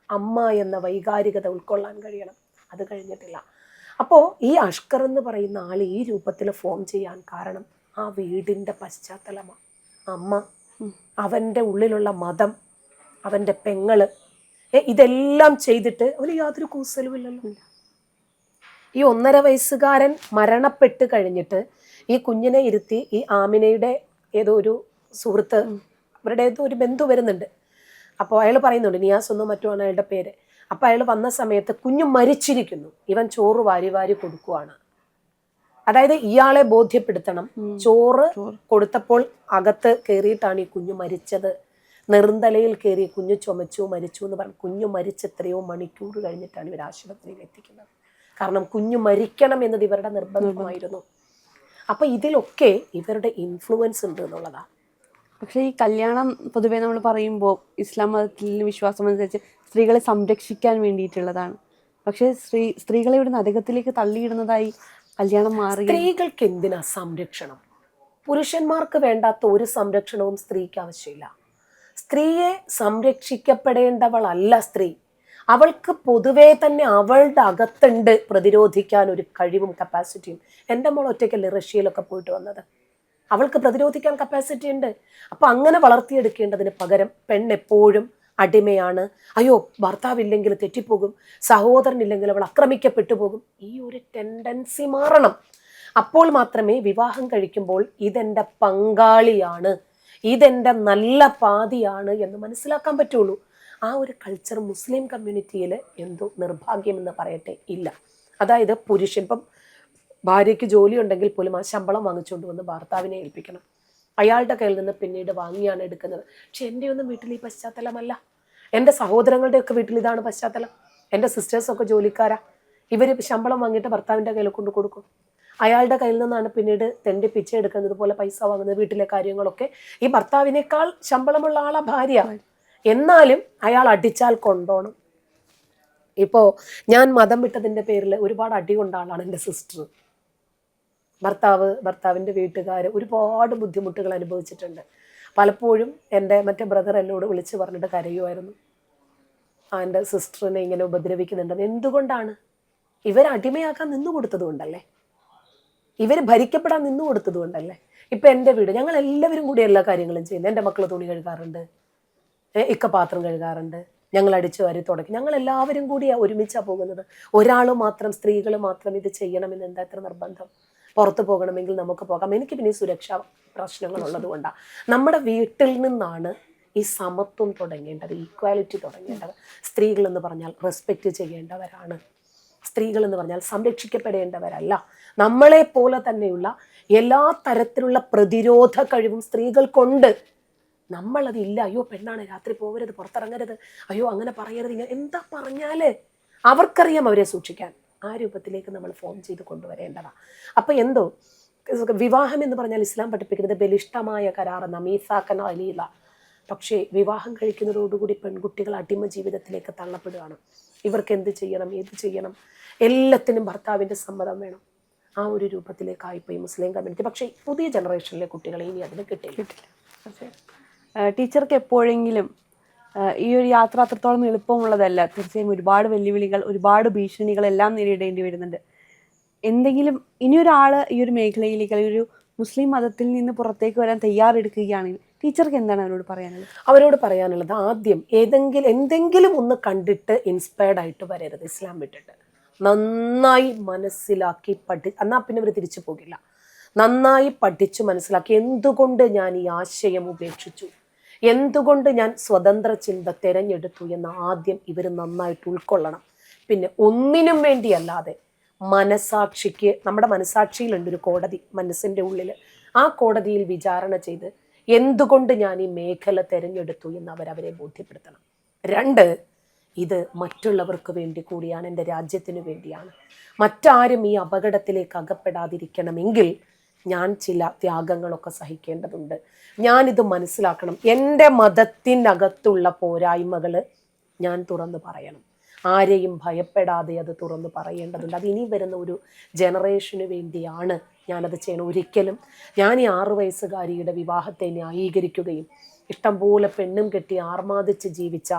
അമ്മ എന്ന വൈകാരികത ഉൾക്കൊള്ളാൻ കഴിയണം. അത് കഴിഞ്ഞിട്ടില്ല. അപ്പോൾ ഈ അഷ്കർ എന്ന് പറയുന്ന ആൾ ഈ രൂപത്തിൽ ഫോം ചെയ്യാൻ കാരണം ആ വീടിൻ്റെ പശ്ചാത്തലമാണ്. അമ്മ, അവൻ്റെ ഉള്ളിലുള്ള മതം, അവൻ്റെ പെങ്ങള്, ഇതെല്ലാം ചെയ്തിട്ട് അവന് യാതൊരു കൂസലുമില്ലല്ലോ. ഈ 1.5 വയസ്സുകാരൻ മരണപ്പെട്ട് കഴിഞ്ഞിട്ട് ഈ കുഞ്ഞിനെ ഇരുത്തി ഈ ആമിനയുടെ ഏതോ ഒരു സുഹൃത്ത്, അവരുടെ ഏതോ ഒരു ബന്ധു വരുന്നുണ്ട്. അപ്പോൾ അയാൾ പറയുന്നുണ്ട്, നിയാസ് ഒന്നും മറ്റുമാണ് അയാളുടെ പേര്. അപ്പം അയാൾ വന്ന സമയത്ത് കുഞ്ഞ് മരിച്ചിരിക്കുന്നു, ഇവൻ ചോറ് വാരി വാരി കൊടുക്കുവാണ്. അതായത് ഇയാളെ ബോധ്യപ്പെടുത്തണം, ചോറ് കൊടുത്തപ്പോൾ അകത്ത് കയറിയിട്ടാണ് ഈ കുഞ്ഞു മരിച്ചത്, നെറുന്തലയിൽ കയറി കുഞ്ഞു ചുമച്ചു മരിച്ചു എന്ന് പറഞ്ഞു. കുഞ്ഞു മരിച്ച് എത്രയോ മണിക്കൂർ കഴിഞ്ഞിട്ടാണ് ഇവർ ആശുപത്രിയിൽ എത്തിക്കുന്നത്. കാരണം കുഞ്ഞു മരിക്കണം എന്നത് ഇവരുടെ നിർബന്ധമായിരുന്നു. അപ്പൊ ഇതിലൊക്കെ ഇവരുടെ ഇൻഫ്ലുവൻസ് ഉണ്ട് എന്നുള്ളതാണ്. പക്ഷേ ഈ കല്യാണം പൊതുവെ നമ്മൾ പറയുമ്പോൾ ഇസ്ലാം മതത്തിൽ വിശ്വാസം അനുസരിച്ച് സ്ത്രീകളെ സംരക്ഷിക്കാൻ വേണ്ടിയിട്ടുള്ളതാണ്. പക്ഷേ സ്ത്രീകളെ ഇവിടെ നരകത്തിലേക്ക് തള്ളിയിടുന്നതായി കല്യാണം മാറി. സ്ത്രീകൾക്ക് എന്തിനാ സംരക്ഷണം? പുരുഷന്മാർക്ക് വേണ്ടാത്ത ഒരു സംരക്ഷണവും സ്ത്രീക്ക് ആവശ്യമില്ല. സ്ത്രീയെ സംരക്ഷിക്കപ്പെടേണ്ടവളല്ല സ്ത്രീ. അവൾക്ക് പൊതുവേ തന്നെ അവളുടെ അകത്തുണ്ട് പ്രതിരോധിക്കാൻ ഒരു കഴിവും കപ്പാസിറ്റിയും. എൻ്റെ മോൾ ഒറ്റയ്ക്കല്ലേ റഷ്യയിലൊക്കെ പോയിട്ട് വന്നത്, അവൾക്ക് പ്രതിരോധിക്കാൻ കപ്പാസിറ്റി ഉണ്ട്. അപ്പം അങ്ങനെ വളർത്തിയെടുക്കേണ്ടതിന് പകരം പെണ്ണെപ്പോഴും അടിമയാണ്. അയ്യോ ഭർത്താവില്ലെങ്കിൽ തെറ്റിപ്പോകും, സഹോദരനില്ലെങ്കിൽ അവൾ ആക്രമിക്കപ്പെട്ടു പോകും. ഈ ഒരു ടെൻഡൻസി മാറണം. അപ്പോൾ മാത്രമേ വിവാഹം കഴിക്കുമ്പോൾ ഇതെൻ്റെ പങ്കാളിയാണ്, ഇതെൻ്റെ നല്ല പാതിയാണ് എന്ന് മനസ്സിലാക്കാൻ പറ്റുള്ളൂ. ആ ഒരു കൾച്ചർ മുസ്ലിം കമ്മ്യൂണിറ്റിയിൽ എന്തോ നിർഭാഗ്യമെന്ന് പറയട്ടെ ഇല്ല. അതായത് പുരുഷൻ ഇപ്പം ഭാര്യയ്ക്ക് ജോലി ഉണ്ടെങ്കിൽ പോലും ആ ശമ്പളം വാങ്ങിച്ചുകൊണ്ട് വന്ന് ഭർത്താവിനെ ഏൽപ്പിക്കണം, അയാളുടെ കയ്യിൽ നിന്ന് പിന്നീട് വാങ്ങിയാണ് എടുക്കുന്നത്. പക്ഷെ എൻ്റെ ഒന്നും വീട്ടിൽ ഈ പശ്ചാത്തലമല്ല. എൻ്റെ സഹോദരങ്ങളുടെയൊക്കെ വീട്ടിൽ ഇതാണ് പശ്ചാത്തലം. എൻ്റെ സിസ്റ്റേഴ്സൊക്കെ ജോലിക്കാരാ, ഇവർ ശമ്പളം വാങ്ങിയിട്ട് ഭർത്താവിൻ്റെ കയ്യിൽ കൊണ്ട് കൊടുക്കും. അയാളുടെ കയ്യിൽ നിന്നാണ് പിന്നീട് തെണ്ടി പിച്ച എടുക്കുന്നത്, പോലെ പൈസ വാങ്ങുന്നത്. വീട്ടിലെ കാര്യങ്ങളൊക്കെ ഈ ഭർത്താവിനേക്കാൾ ശമ്പളമുള്ള ആളാ ഭാര്യ. എന്നാലും അയാൾ അടിച്ചാൽ കൊണ്ടോണം. ഇപ്പോൾ ഞാൻ മതം വിട്ടതിൻ്റെ പേരിൽ ഒരുപാട് അടി കൊണ്ട ആളാണ് എൻ്റെ സിസ്റ്റർ. ഭർത്താവിൻ്റെ വീട്ടുകാർ ഒരുപാട് ബുദ്ധിമുട്ടുകൾ അനുഭവിച്ചിട്ടുണ്ട്. പലപ്പോഴും എൻ്റെ മറ്റേ ബ്രദർ എന്നോട് വിളിച്ച് പറഞ്ഞിട്ട് കരയുമായിരുന്നു, എൻ്റെ സിസ്റ്ററിനെ ഇങ്ങനെ ഉപദ്രവിക്കുന്നുണ്ടെന്ന്. എന്തുകൊണ്ടാണ്? ഇവർ അടിമയാക്കാൻ നിന്നു കൊടുത്തത് കൊണ്ടല്ലേ, ഇവർ ഭരിക്കപ്പെടാൻ നിന്നു കൊടുത്തത് കൊണ്ടല്ലേ. ഇപ്പം എൻ്റെ വീട് ഞങ്ങൾ എല്ലാവരും കൂടി എല്ലാ കാര്യങ്ങളും ചെയ്യുന്നത്. എൻ്റെ മക്കൾ തുണി കഴുകാറുണ്ട്, ഇക്ക പാത്രം കഴുകാറുണ്ട്, ഞങ്ങൾ അടിച്ചു വാരി തുടക്കും. ഞങ്ങൾ എല്ലാവരും കൂടി ഒരുമിച്ചാണ് പോകുന്നത്. ഒരാൾ മാത്രം, സ്ത്രീകൾ മാത്രം ഇത് ചെയ്യണമെന്ന് എന്താ ഇത്ര നിർബന്ധം? പുറത്ത് പോകണമെങ്കിൽ നമുക്ക് പോകാം. എനിക്ക് പിന്നെ ഈ സുരക്ഷാ പ്രശ്നങ്ങളുള്ളത് കൊണ്ടാണ്. നമ്മുടെ വീട്ടിൽ നിന്നാണ് ഈ സമത്വം തുടങ്ങേണ്ടത്, ഈക്വാലിറ്റി തുടങ്ങേണ്ടത്. സ്ത്രീകൾ എന്ന് പറഞ്ഞാൽ റെസ്പെക്റ്റ് ചെയ്യേണ്ടവരാണ്, സ്ത്രീകൾ എന്ന് പറഞ്ഞാൽ സംരക്ഷിക്കപ്പെടേണ്ടവരല്ല. നമ്മളെ പോലെ തന്നെയുള്ള എല്ലാ തരത്തിലുള്ള പ്രതിരോധ കഴിവും സ്ത്രീകൾക്കുണ്ട്. നമ്മളതില്ല. അയ്യോ പെണ്ണാണ്, രാത്രി പോകരുത്, പുറത്തിറങ്ങരുത്, അയ്യോ അങ്ങനെ പറയരുത്, ഇങ്ങനെ എന്താ പറഞ്ഞാല് അവർക്കറിയാം അവരെ സൂക്ഷിക്കാൻ. ആ രൂപത്തിലേക്ക് നമ്മൾ ഫോം ചെയ്ത് കൊണ്ടുവരേണ്ടതാണ്. അപ്പം എന്തോ വിവാഹം എന്ന് പറഞ്ഞാൽ ഇസ്ലാം പഠിപ്പിക്കുന്നത് ബലിഷ്ഠമായ കരാർ, നമീസാക്കൻ അലീല. പക്ഷേ വിവാഹം കഴിക്കുന്നതോടുകൂടി പെൺകുട്ടികൾ അടിമ ജീവിതത്തിലേക്ക് തള്ളപ്പെടുകയാണ്. ഇവർക്ക് എന്ത് ചെയ്യണം, ഏത് ചെയ്യണം, എല്ലാത്തിനും ഭർത്താവിൻ്റെ സമ്മതം വേണം. ആ ഒരു രൂപത്തിലേക്കായിപ്പോയി മുസ്ലിം കമ്മ്യൂണിറ്റി. പക്ഷേ പുതിയ ജനറേഷനിലെ കുട്ടികളെ ഇനി അതിന് കിട്ടില്ല. ടീച്ചർക്ക് എപ്പോഴെങ്കിലും ഈ ഒരു യാത്ര അത്രത്തോളം എളുപ്പമുള്ളതല്ല, തീർച്ചയായും ഒരുപാട് വെല്ലുവിളികൾ, ഒരുപാട് ഭീഷണികൾ എല്ലാം നേരിടേണ്ടി വരുന്നുണ്ട്. എന്തെങ്കിലും ഇനിയൊരാൾ ഈ ഒരു മേഖലയിലേക്ക്, അല്ലെങ്കിൽ ഒരു മുസ്ലിം മതത്തിൽ നിന്ന് പുറത്തേക്ക് വരാൻ തയ്യാറെടുക്കുകയാണെങ്കിൽ ടീച്ചർക്ക് എന്താണ് അവരോട് പറയാനുള്ളത്? അവരോട് പറയാനുള്ളത്, ആദ്യം എന്തെങ്കിലും ഒന്ന് കണ്ടിട്ട് ഇൻസ്പയർഡ് ആയിട്ട് വരരുത്. ഇസ്ലാം വിട്ടിട്ട് നന്നായി മനസ്സിലാക്കി എന്നാൽ പിന്നെ അവർ തിരിച്ചു പോകില്ല. നന്നായി പഠിച്ചു മനസ്സിലാക്കി എന്തുകൊണ്ട് ഞാൻ ഈ ആശയം ഉപേക്ഷിച്ചു, എന്തുകൊണ്ട് ഞാൻ സ്വതന്ത്ര ചിന്ത തിരഞ്ഞെടുത്തു എന്ന് ആദ്യം ഇവർ നന്നായിട്ട് ഉൾക്കൊള്ളണം. പിന്നെ ഒന്നിനും വേണ്ടിയല്ലാതെ മനസാക്ഷിക്ക്, നമ്മുടെ മനസാക്ഷിയിലുണ്ടൊരു കോടതി മനസ്സിൻ്റെ ഉള്ളിൽ, ആ കോടതിയിൽ വിചാരണ ചെയ്ത് എന്തുകൊണ്ട് ഞാൻ ഈ മേഖല തിരഞ്ഞെടുത്തു എന്ന് അവരെ ബോധ്യപ്പെടുത്തണം. 2, ഇത് മറ്റുള്ളവർക്ക് വേണ്ടി കൂടിയാണ്, എൻ്റെ രാജ്യത്തിന് വേണ്ടിയാണ്. മറ്റാരും ഈ അപകടത്തിലേക്ക് അകപ്പെടാതിരിക്കണമെങ്കിൽ ഞാൻ ചില ത്യാഗങ്ങളൊക്കെ സഹിക്കേണ്ടതുണ്ട്. ഞാനിത് മനസ്സിലാക്കണം. എൻ്റെ മതത്തിനകത്തുള്ള പോരായ്മകൾ ഞാൻ തുറന്ന് പറയണം. ആരെയും ഭയപ്പെടാതെ അത് തുറന്ന് പറയേണ്ടതുണ്ട്. അത് ഇനി വരുന്ന ഒരു ജനറേഷന് വേണ്ടിയാണ് ഞാനത് ചെയ്യണം. ഒരിക്കലും ഞാൻ ഈ 6 വയസ്സുകാരിയുടെ വിവാഹത്തെ ന്യായീകരിക്കുകയും ഇഷ്ടംപോലെ പെണ്ണും കെട്ടി ആർമാദിച്ച് ജീവിച്ച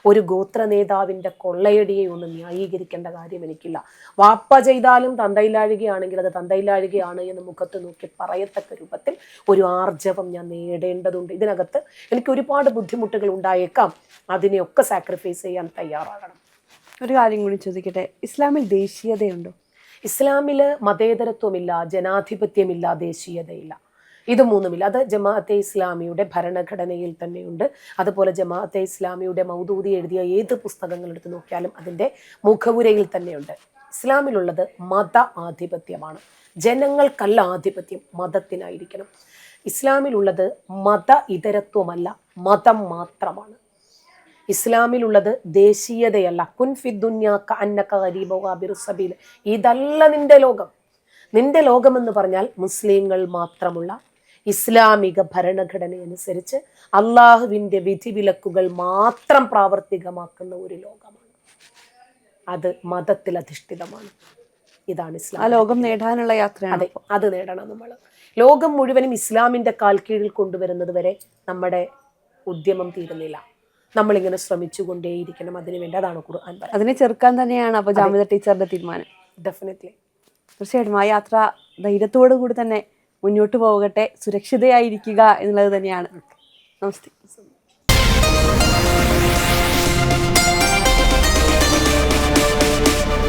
ഒരു ഗോത്ര നേതാവിൻ്റെ കൊള്ളയടിയെ ഒന്നും ന്യായീകരിക്കേണ്ട കാര്യം എനിക്കില്ല. വാപ്പ ചെയ്താലും തന്തയിലാഴുകയാണെങ്കിൽ അത് തന്തയിലാഴുകയാണ് എന്ന് മുഖത്ത് നോക്കി പറയത്തക്ക രൂപത്തിൽ ഒരു ആർജവം ഞാൻ നേടേണ്ടതുണ്ട്. ഇതിനകത്ത് എനിക്ക് ഒരുപാട് ബുദ്ധിമുട്ടുകൾ ഉണ്ടായേക്കാം, അതിനെയൊക്കെ സാക്രിഫൈസ് ചെയ്യാൻ തയ്യാറാകണം. ഒരു കാര്യം കൂടി ചോദിക്കട്ടെ, ഇസ്ലാമിൽ ദേശീയതയുണ്ടോ? ഇസ്ലാമിൽ മതേതരത്വമില്ല, ജനാധിപത്യമില്ല, ദേശീയതയില്ല. ഇത് മൂന്നുമില്ല. അത് ജമാഅത്തെ ഇസ്ലാമിയുടെ ഭരണഘടനയിൽ തന്നെയുണ്ട്. അതുപോലെ ജമാഅത്തെ ഇസ്ലാമിയുടെ മൗദൂദി എഴുതിയ ഏത് പുസ്തകങ്ങൾ എടുത്ത് നോക്കിയാലും അതിൻ്റെ മുഖവുരയിൽ തന്നെയുണ്ട്. ഇസ്ലാമിലുള്ളത് മത ആധിപത്യമാണ്. ജനങ്ങൾക്കല്ല ആധിപത്യം, മതത്തിനായിരിക്കണം. ഇസ്ലാമിലുള്ളത് മത ഇതരത്വമല്ല, മതം മാത്രമാണ്. ഇസ്ലാമിലുള്ളത് ദേശീയതയല്ല. കുൻ ഫിദ്ദുന്യാ കഅന്നക ഗരീബുൻ ആബിറു സബീൽ. ഇതല്ല നിന്റെ ലോകം. നിന്റെ ലോകമെന്ന് പറഞ്ഞാൽ മുസ്ലിങ്ങൾ മാത്രമുള്ള ഇസ്ലാമിക ഭരണഘടനയനുസരിച്ച് അള്ളാഹുവിൻ്റെ വിധിവിലക്കുകൾ മാത്രം പ്രാവർത്തികമാക്കുന്ന ഒരു ലോകമാണ്. അത് മതത്തിൽ അധിഷ്ഠിതമാണ്. ഇതാണ് ആ ഇസ്ലാം. ലോകം നേടാനുള്ള യാത്രയാണ്. അതെ, അത് നേടണം നമ്മൾ. ലോകം മുഴുവനും ഇസ്ലാമിൻ്റെ കാൽ കീഴിൽ കൊണ്ടുവരുന്നത് വരെ നമ്മുടെ ഉദ്യമം തീരുന്നില്ല. നമ്മളിങ്ങനെ ശ്രമിച്ചുകൊണ്ടേയിരിക്കണം അതിനുവേണ്ടി. അതാണ് ഖുർആൻ പറയുന്നത്. അതിനെ ചെറുക്കാൻ തന്നെയാണ് അപ്പോൾ ജാമിദ ടീച്ചറുടെ തീരുമാനം. ഡെഫിനറ്റ്ലി. തീർച്ചയായിട്ടും ആ യാത്ര ധൈര്യത്തോടു കൂടി തന്നെ മുന്നോട്ട് പോകട്ടെ, സുരക്ഷിതയായിരിക്കുക എന്നുള്ളത് തന്നെയാണ്. നമസ്തേ.